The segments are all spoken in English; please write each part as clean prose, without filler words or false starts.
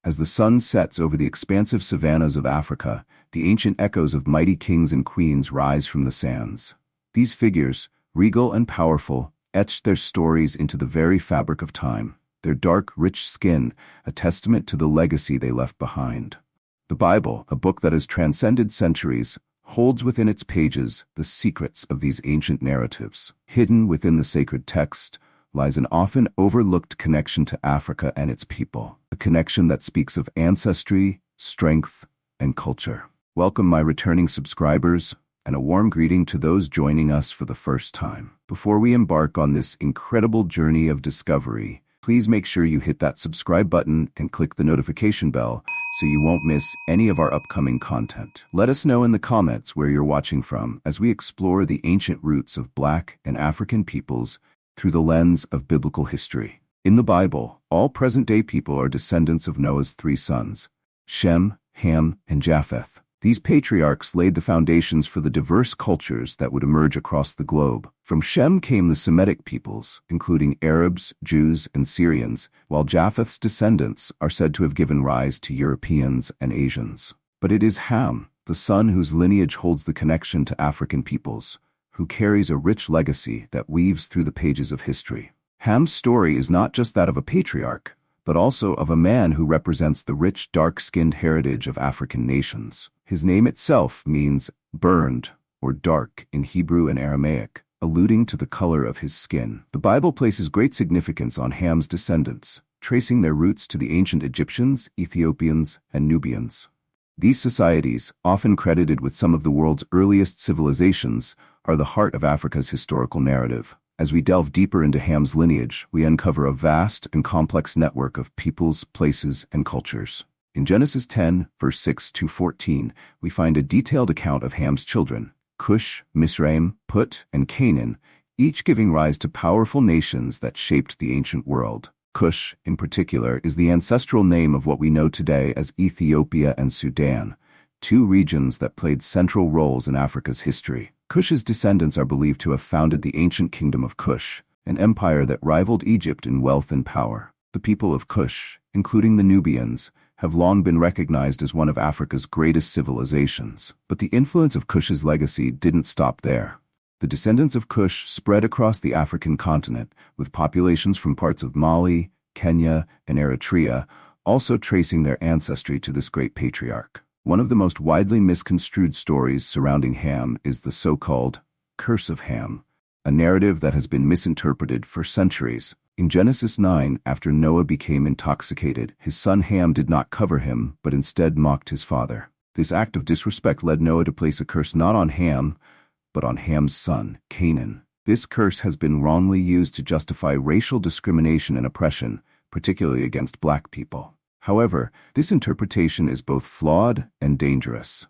As the sun sets over the expansive savannas of Africa, the ancient echoes of mighty kings and queens rise from the sands. These figures, regal and powerful, etched their stories into the very fabric of time, their dark, rich skin a testament to the legacy they left behind. The Bible, a book that has transcended centuries, holds within its pages the secrets of these ancient narratives. Hidden within the sacred text lies an often overlooked connection to Africa and its people, a connection that speaks of ancestry, strength, and culture. Welcome, my returning subscribers, and a warm greeting to those joining us for the first time. Before we embark on this incredible journey of discovery, please make sure you hit that subscribe button and click the notification bell so you won't miss any of our upcoming content. Let us know in the comments where you're watching from as we explore the ancient roots of Black and African peoples through the lens of biblical history. In the Bible, all present-day people are descendants of Noah's three sons, Shem, Ham, and Japheth. These patriarchs laid the foundations for the diverse cultures that would emerge across the globe. From Shem came the Semitic peoples, including Arabs, Jews, and Syrians, while Japheth's descendants are said to have given rise to Europeans and Asians. But it is Ham, the son whose lineage holds the connection to African peoples, who carries a rich legacy that weaves through the pages of history. Ham's story is not just that of a patriarch, but also of a man who represents the rich, dark-skinned heritage of African nations. His name itself means burned or dark in Hebrew and Aramaic, alluding to the color of his skin. The Bible places great significance on Ham's descendants, tracing their roots to the ancient Egyptians, Ethiopians, and Nubians. These societies, often credited with some of the world's earliest civilizations, are the heart of Africa's historical narrative. As we delve deeper into Ham's lineage, we uncover a vast and complex network of peoples, places, and cultures. In Genesis 10, verse 6-14, we find a detailed account of Ham's children, Kush, Misraim, Put, and Canaan, each giving rise to powerful nations that shaped the ancient world. Kush, in particular, is the ancestral name of what we know today as Ethiopia and Sudan, two regions that played central roles in Africa's history. Kush's descendants are believed to have founded the ancient Kingdom of Kush, an empire that rivaled Egypt in wealth and power. The people of Kush, including the Nubians, have long been recognized as one of Africa's greatest civilizations. But the influence of Kush's legacy didn't stop there. The descendants of Kush spread across the African continent, with populations from parts of Mali, Kenya, and Eritrea also tracing their ancestry to this great patriarch. One of the most widely misconstrued stories surrounding Ham is the so-called Curse of Ham, a narrative that has been misinterpreted for centuries. In Genesis 9, after Noah became intoxicated, his son Ham did not cover him, but instead mocked his father. This act of disrespect led Noah to place a curse not on Ham, but on Ham's son, Canaan. This curse has been wrongly used to justify racial discrimination and oppression, particularly against Black people. However, this interpretation is both flawed and dangerous.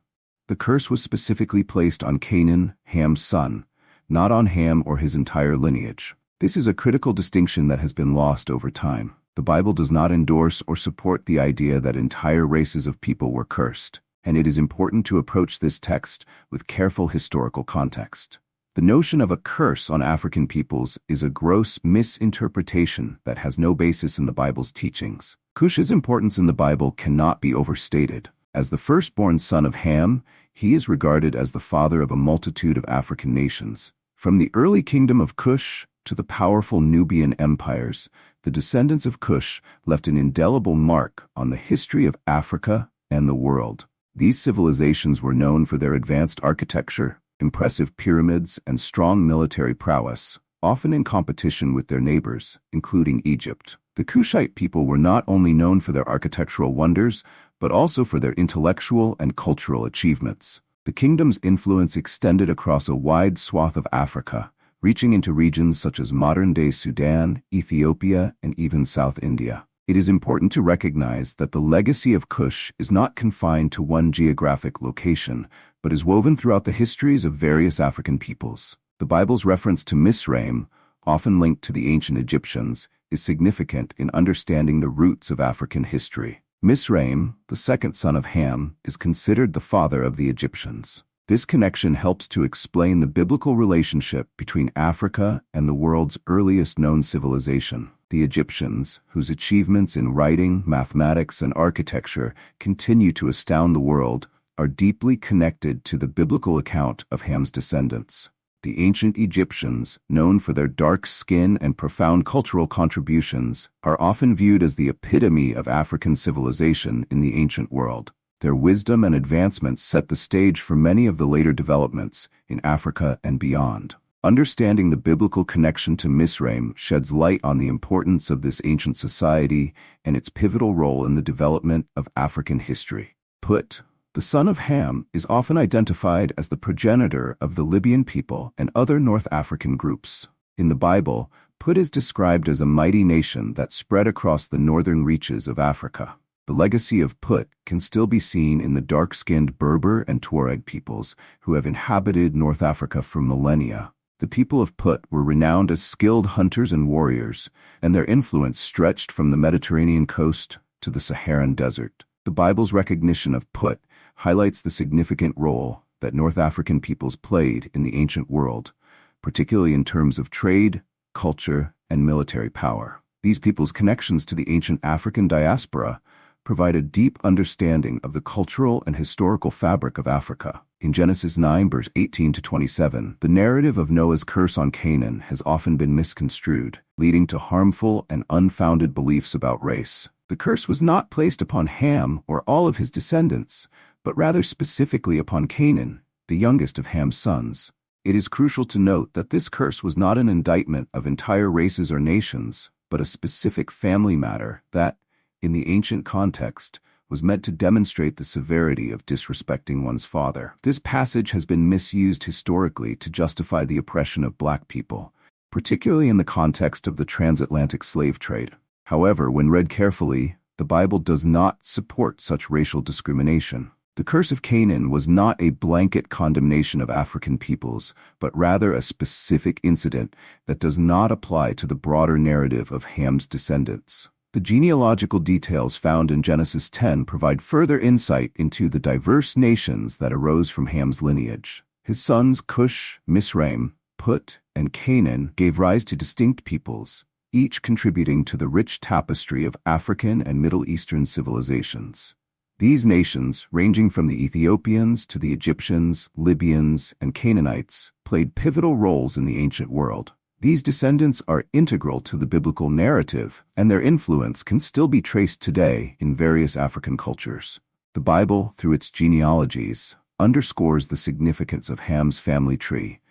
The curse was specifically placed on Canaan, Ham's son, not on Ham or his entire lineage. This is a critical distinction that has been lost over time. The Bible does not endorse or support the idea that entire races of people were cursed, and it is important to approach this text with careful historical context. The notion of a curse on African peoples is a gross misinterpretation that has no basis in the Bible's teachings. Cush's importance in the Bible cannot be overstated. As the firstborn son of Ham, he is regarded as the father of a multitude of African nations. From the early Kingdom of Kush to the powerful Nubian empires, the descendants of Kush left an indelible mark on the history of Africa and the world. These civilizations were known for their advanced architecture, impressive pyramids, and strong military prowess, often in competition with their neighbors, including Egypt. The Kushite people were not only known for their architectural wonders, but also for their intellectual and cultural achievements. The kingdom's influence extended across a wide swath of Africa, reaching into regions such as modern-day Sudan, Ethiopia, and even South India. It is important to recognize that the legacy of Kush is not confined to one geographic location, but is woven throughout the histories of various African peoples. The Bible's reference to Misraim, often linked to the ancient Egyptians, is significant in understanding the roots of African history. Misraim, the second son of Ham, is considered the father of the Egyptians. This connection helps to explain the biblical relationship between Africa and the world's earliest known civilization. The Egyptians, whose achievements in writing, mathematics, and architecture continue to astound the world, are deeply connected to the biblical account of Ham's descendants. The ancient Egyptians, known for their dark skin and profound cultural contributions, are often viewed as the epitome of African civilization in the ancient world. Their wisdom and advancements set the stage for many of the later developments in Africa and beyond. Understanding the biblical connection to Misraim sheds light on the importance of this ancient society and its pivotal role in the development of African history. Put, the son of Ham, is often identified as the progenitor of the Libyan people and other North African groups. In the Bible, Put is described as a mighty nation that spread across the northern reaches of Africa. The legacy of Put can still be seen in the dark-skinned Berber and Tuareg peoples who have inhabited North Africa for millennia. The people of Put were renowned as skilled hunters and warriors, and their influence stretched from the Mediterranean coast to the Saharan desert. The Bible's recognition of Put highlights the significant role that North African peoples played in the ancient world, particularly in terms of trade, culture, and military power. These peoples' connections to the ancient African diaspora provide a deep understanding of the cultural and historical fabric of Africa. In Genesis 9 verse 18 to 27, the narrative of Noah's curse on Canaan has often been misconstrued, leading to harmful and unfounded beliefs about race. The curse was not placed upon Ham or all of his descendants, but rather specifically upon Canaan, the youngest of Ham's sons. It is crucial to note that this curse was not an indictment of entire races or nations, but a specific family matter that, in the ancient context, was meant to demonstrate the severity of disrespecting one's father. This passage has been misused historically to justify the oppression of black people, particularly in the context of the transatlantic slave trade. However, when read carefully, the Bible does not support such racial discrimination. The curse of Canaan was not a blanket condemnation of African peoples, but rather a specific incident that does not apply to the broader narrative of Ham's descendants. The genealogical details found in Genesis 10 provide further insight into the diverse nations that arose from Ham's lineage. His sons Kush, Misraim, Put, and Canaan gave rise to distinct peoples, each contributing to the rich tapestry of African and Middle Eastern civilizations. These nations, ranging from the Ethiopians to the Egyptians, Libyans, and Canaanites, played pivotal roles in the ancient world. These descendants are integral to the biblical narrative, and their influence can still be traced today in various African cultures. The Bible, through its genealogies, underscores the significance of Ham's family tree,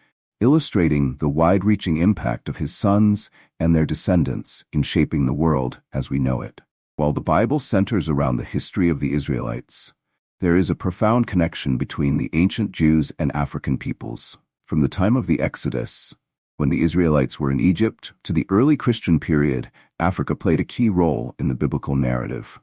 illustrating the wide-reaching impact of his sons and their descendants in shaping the world as we know it. While the Bible centers around the history of the Israelites, there is a profound connection between the ancient Jews and African peoples. From the time of the Exodus, when the Israelites were in Egypt, to the early Christian period, Africa played a key role in the biblical narrative.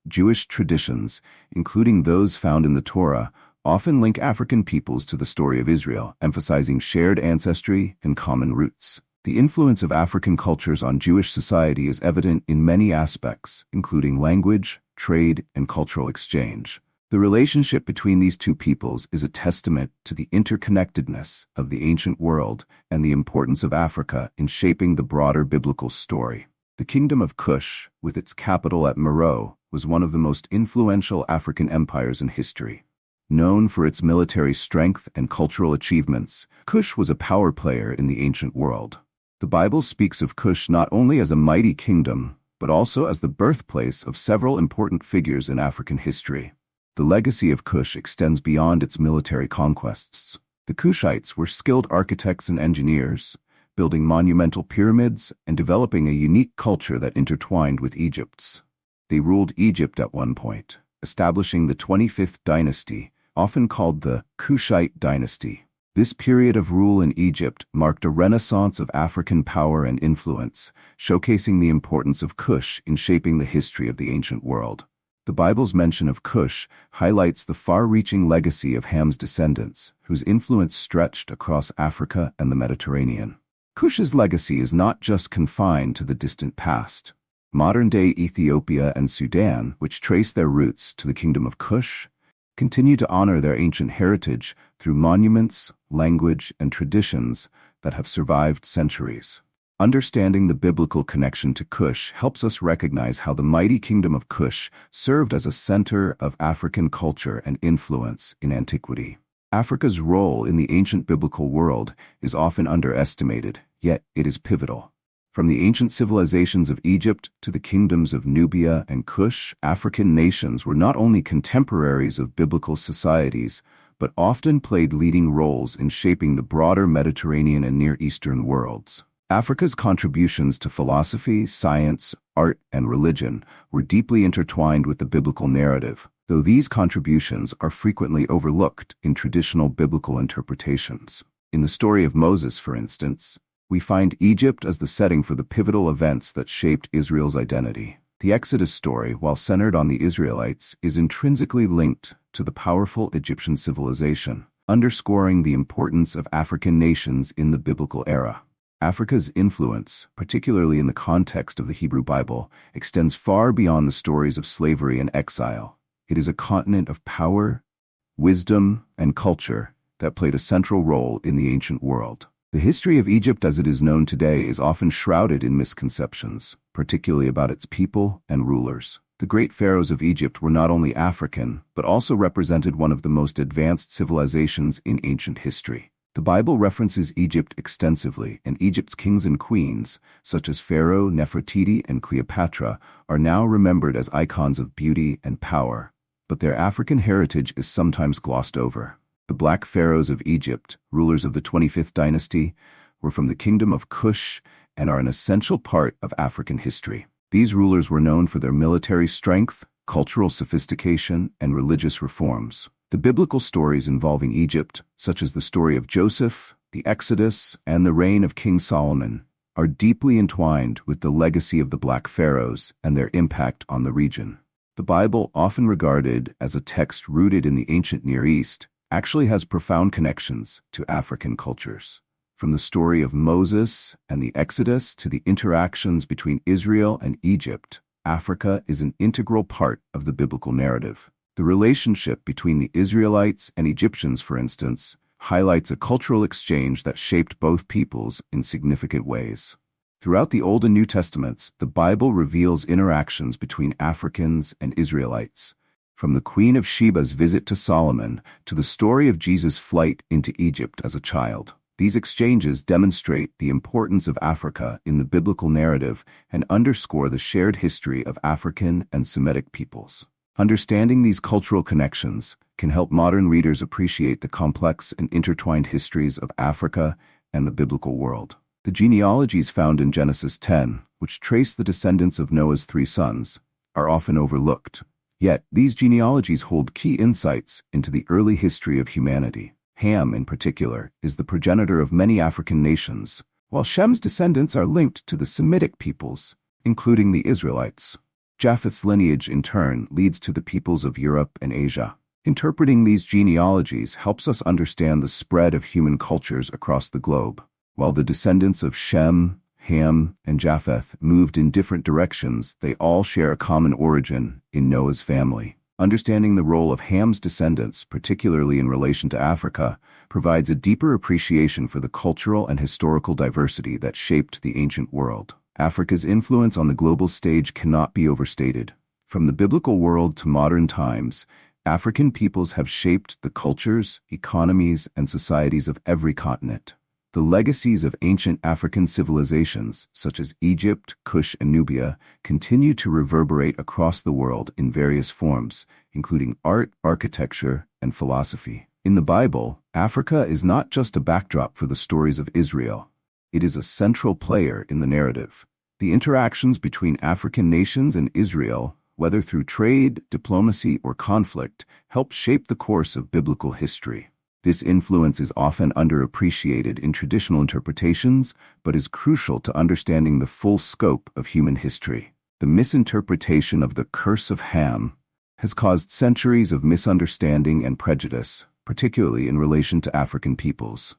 Jewish traditions, including those found in the Torah, often link African peoples to the story of Israel, emphasizing shared ancestry and common roots. The influence of African cultures on Jewish society is evident in many aspects, including language, trade, and cultural exchange. The relationship between these two peoples is a testament to the interconnectedness of the ancient world and the importance of Africa in shaping the broader biblical story. The Kingdom of Kush, with its capital at Meroe, was one of the most influential African empires in history. Known for its military strength and cultural achievements, Kush was a power player in the ancient world. The Bible speaks of Kush not only as a mighty kingdom, but also as the birthplace of several important figures in African history. The legacy of Kush extends beyond its military conquests. The Kushites were skilled architects and engineers, building monumental pyramids and developing a unique culture that intertwined with Egypt's. They ruled Egypt at one point, establishing the 25th dynasty, often called the Kushite dynasty. This period of rule in Egypt marked a renaissance of African power and influence, showcasing the importance of Kush in shaping the history of the ancient world. The Bible's mention of Kush highlights the far-reaching legacy of Ham's descendants, whose influence stretched across Africa and the Mediterranean. Kush's legacy is not just confined to the distant past. Modern-day Ethiopia and Sudan, which trace their roots to the Kingdom of Kush, continue to honor their ancient heritage through monuments, language, and traditions that have survived centuries. Understanding the biblical connection to Kush helps us recognize how the mighty kingdom of Kush served as a center of African culture and influence in antiquity. Africa's role in the ancient biblical world is often underestimated, yet it is pivotal. From the ancient civilizations of Egypt to the kingdoms of Nubia and Kush, African nations were not only contemporaries of biblical societies, but often played leading roles in shaping the broader Mediterranean and Near Eastern worlds. Africa's contributions to philosophy, science, art, and religion were deeply intertwined with the biblical narrative, though these contributions are frequently overlooked in traditional biblical interpretations. In the story of Moses, for instance, we find Egypt as the setting for the pivotal events that shaped Israel's identity. The Exodus story, while centered on the Israelites, is intrinsically linked to the powerful Egyptian civilization, underscoring the importance of African nations in the biblical era. Africa's influence, particularly in the context of the Hebrew Bible, extends far beyond the stories of slavery and exile. It is a continent of power, wisdom, and culture that played a central role in the ancient world. The history of Egypt as it is known today is often shrouded in misconceptions, particularly about its people and rulers. The great pharaohs of Egypt were not only African, but also represented one of the most advanced civilizations in ancient history. The Bible references Egypt extensively, and Egypt's kings and queens, such as Pharaoh, Nefertiti, and Cleopatra, are now remembered as icons of beauty and power, but their African heritage is sometimes glossed over. The Black Pharaohs of Egypt, rulers of the 25th dynasty, were from the Kingdom of Kush and are an essential part of African history. These rulers were known for their military strength, cultural sophistication, and religious reforms. The biblical stories involving Egypt, such as the story of Joseph, the Exodus, and the reign of King Solomon, are deeply entwined with the legacy of the Black Pharaohs and their impact on the region. The Bible, often regarded as a text rooted in the ancient Near East, actually has profound connections to African cultures. From the story of Moses and the Exodus to the interactions between Israel and Egypt, Africa is an integral part of the biblical narrative. The relationship between the Israelites and Egyptians, for instance, highlights a cultural exchange that shaped both peoples in significant ways. Throughout the Old and New Testaments, the Bible reveals interactions between Africans and Israelites. From the Queen of Sheba's visit to Solomon to the story of Jesus' flight into Egypt as a child, these exchanges demonstrate the importance of Africa in the biblical narrative and underscore the shared history of African and Semitic peoples. Understanding these cultural connections can help modern readers appreciate the complex and intertwined histories of Africa and the biblical world. The genealogies found in Genesis 10, which trace the descendants of Noah's 3 sons, are often overlooked. Yet, these genealogies hold key insights into the early history of humanity. Ham, in particular, is the progenitor of many African nations, while Shem's descendants are linked to the Semitic peoples, including the Israelites. Japheth's lineage, in turn, leads to the peoples of Europe and Asia. Interpreting these genealogies helps us understand the spread of human cultures across the globe. While the descendants of Shem, Ham, and Japheth moved in different directions, they all share a common origin in Noah's family. Understanding the role of Ham's descendants, particularly in relation to Africa, provides a deeper appreciation for the cultural and historical diversity that shaped the ancient world. Africa's influence on the global stage cannot be overstated. From the biblical world to modern times, African peoples have shaped the cultures, economies, and societies of every continent. The legacies of ancient African civilizations, such as Egypt, Kush, and Nubia, continue to reverberate across the world in various forms, including art, architecture, and philosophy. In the Bible, Africa is not just a backdrop for the stories of Israel. It is a central player in the narrative. The interactions between African nations and Israel, whether through trade, diplomacy, or conflict, help shape the course of biblical history. This influence is often underappreciated in traditional interpretations, but is crucial to understanding the full scope of human history. The misinterpretation of the curse of Ham has caused centuries of misunderstanding and prejudice, particularly in relation to African peoples.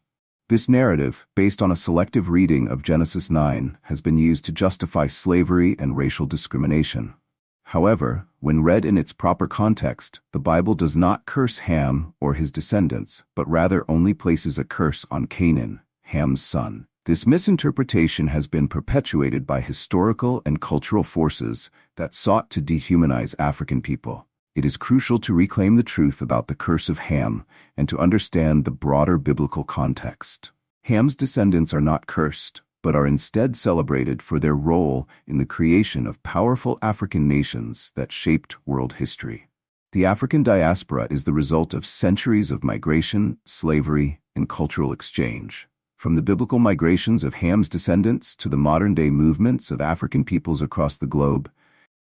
This narrative, based on a selective reading of Genesis 9, has been used to justify slavery and racial discrimination. However, when read in its proper context, the Bible does not curse Ham or his descendants, but rather only places a curse on Canaan, Ham's son. This misinterpretation has been perpetuated by historical and cultural forces that sought to dehumanize African people. It is crucial to reclaim the truth about the curse of Ham and to understand the broader biblical context. Ham's descendants are not cursed, but are instead celebrated for their role in the creation of powerful African nations that shaped world history. The African diaspora is the result of centuries of migration, slavery, and cultural exchange. From the biblical migrations of Ham's descendants to the modern-day movements of African peoples across the globe,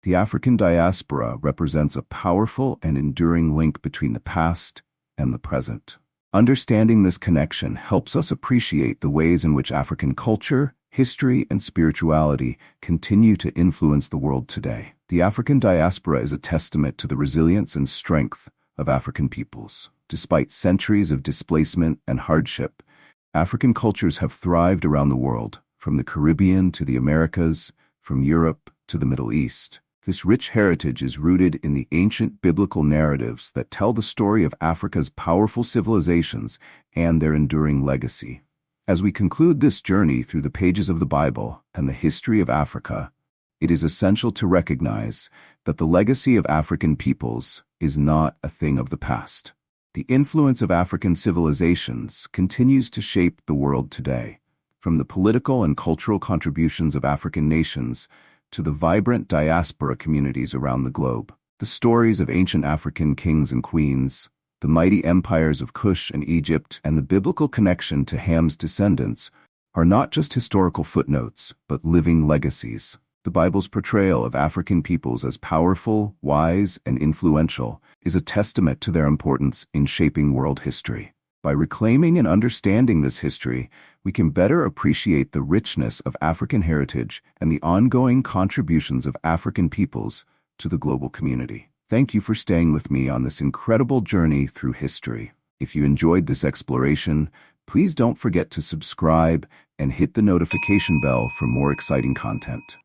the African diaspora represents a powerful and enduring link between the past and the present. Understanding this connection helps us appreciate the ways in which African culture, history, and spirituality continue to influence the world today. The African diaspora is a testament to the resilience and strength of African peoples. Despite centuries of displacement and hardship, African cultures have thrived around the world, from the Caribbean to the Americas, from Europe to the Middle East. This rich heritage is rooted in the ancient biblical narratives that tell the story of Africa's powerful civilizations and their enduring legacy. As we conclude this journey through the pages of the Bible and the history of Africa, it is essential to recognize that the legacy of African peoples is not a thing of the past. The influence of African civilizations continues to shape the world today, from the political and cultural contributions of African nations to the vibrant diaspora communities around the globe. The stories of ancient African kings and queens, the mighty empires of Kush and Egypt, and the biblical connection to Ham's descendants are not just historical footnotes, but living legacies. The Bible's portrayal of African peoples as powerful, wise, and influential is a testament to their importance in shaping world history. By reclaiming and understanding this history, we can better appreciate the richness of African heritage and the ongoing contributions of African peoples to the global community. Thank you for staying with me on this incredible journey through history. If you enjoyed this exploration, please don't forget to subscribe and hit the notification bell for more exciting content.